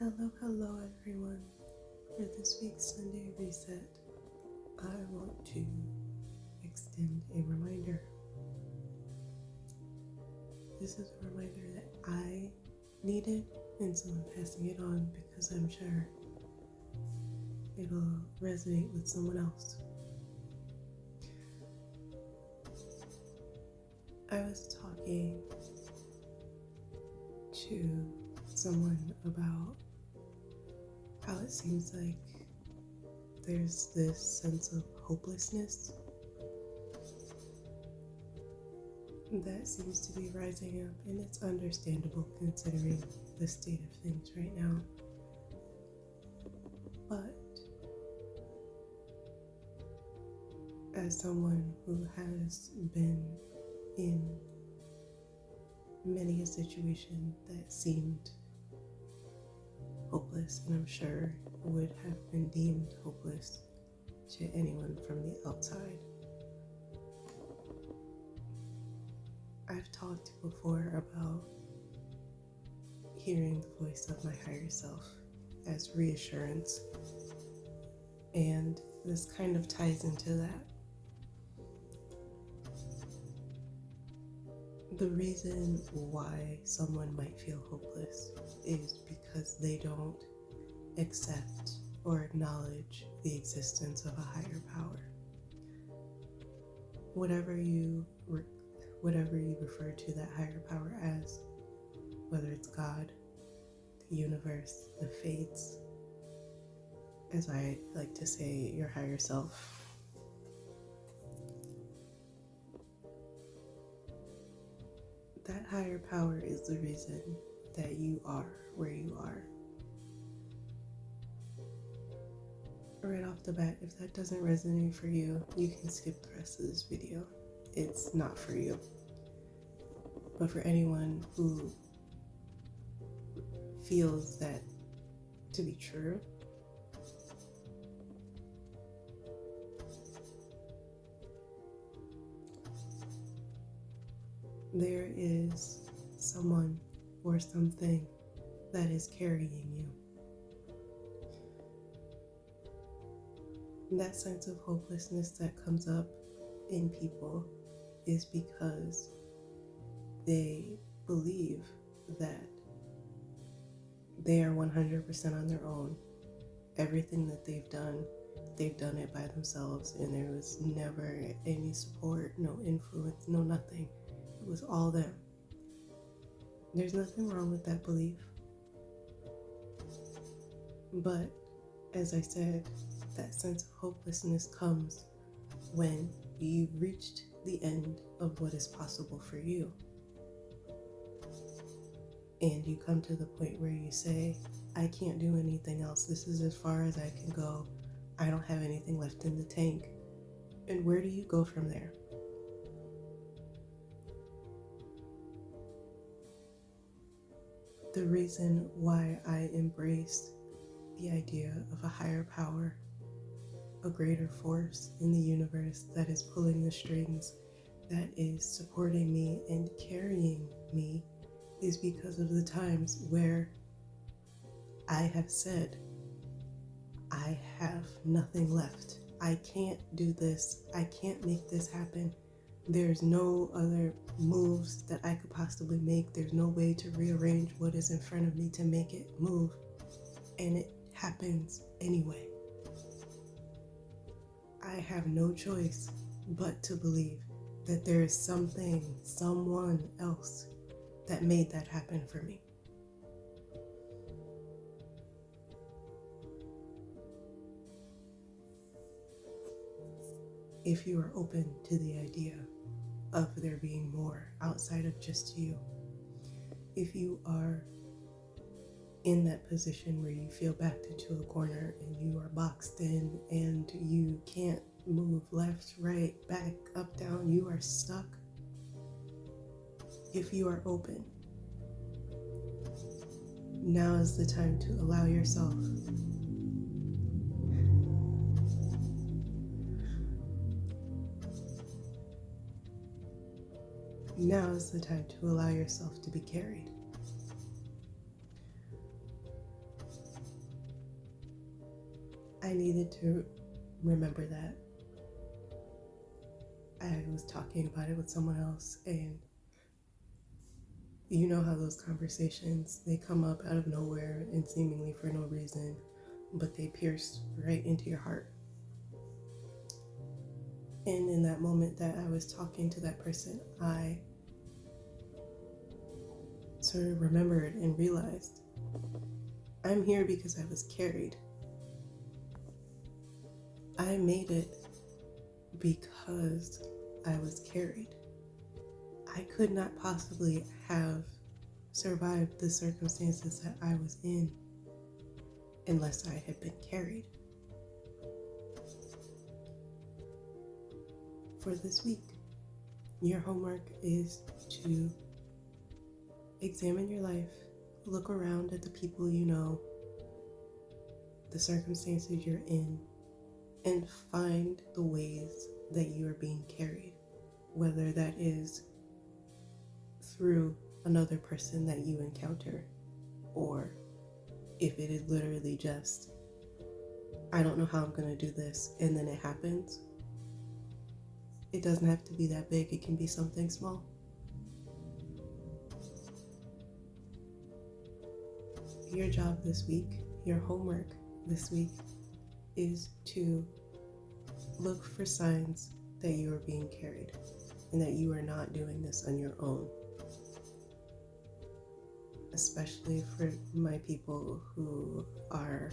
Hello everyone. For this week's Sunday reset, I want to extend a reminder. This is a reminder that I needed, and so I'm passing it on because I'm sure it'll resonate with someone else. I was talking to someone about how it seems like there's this sense of hopelessness that seems to be rising up, and it's understandable considering the state of things right now. But as someone who has been in many a situation that seemed hopeless, and I'm sure would have been deemed hopeless to anyone from the outside, I've talked before about hearing the voice of my higher self as reassurance, and this kind of ties into that. The reason why someone might feel hopeless is because they don't accept or acknowledge the existence of a higher power. Whatever you refer to that higher power as, whether it's God, the universe, the fates, as I like to say, your higher self. That higher power is the reason that you are where you are. Right off the bat, if that doesn't resonate for you, you can skip the rest of this video. It's not for you. But for anyone who feels that to be true, there is someone or something that is carrying you. That sense of hopelessness that comes up in people is because they believe that they are 100% on their own. Everything that they've done it by themselves, and there was never any support, no influence, no nothing. It was all them. There's nothing wrong with that belief. But as I said, that sense of hopelessness comes when you've reached the end of what is possible for you. And you come to the point where you say, I can't do anything else. This is as far as I can go. I don't have anything left in the tank. And where do you go from there? The reason why I embrace the idea of a higher power, a greater force in the universe that is pulling the strings, that is supporting me and carrying me, is because of the times where I have said, I have nothing left. I can't do this. I can't make this happen. There's no other moves that I could possibly make. There's no way to rearrange what is in front of me to make it move. And it happens anyway. I have no choice but to believe that there is something, someone else that made that happen for me. If you are open to the idea of there being more outside of just you, if you are in that position where you feel backed into a corner and you are boxed in and you can't move left, right, back, up, down, you are stuck. If you are open, now is the time to allow yourself Now is the time to allow yourself to be carried. I needed to remember that. I was talking about it with someone else, and you know how those conversations, they come up out of nowhere and seemingly for no reason, but they pierce right into your heart. And in that moment that I was talking to that person, I sort of remembered and realized I'm here because I was carried. I made it because I was carried. I could not possibly have survived the circumstances that I was in unless I had been carried. For this week, your homework is to examine your life, look around at the people you know, the circumstances you're in, and find the ways that you are being carried, whether that is through another person that you encounter, or if it is literally just, I don't know how I'm going to do this, and then it happens. It doesn't have to be that big, it can be something small. Your job this week, your homework this week, is to look for signs that you are being carried and that you are not doing this on your own. Especially for my people who are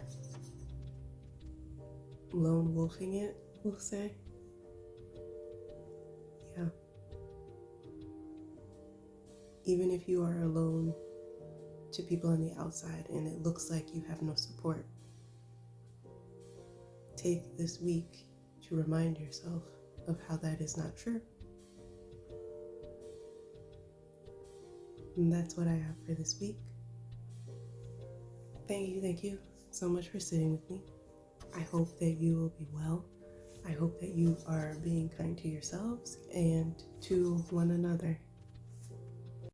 lone wolfing it, we'll say. Yeah. Even if you are alone to people on the outside and it looks like you have no support, take this week to remind yourself of how that is not true. And that's what I have for this week. Thank you so much for sitting with me. I hope that you will be well. I hope that you are being kind to yourselves and to one another.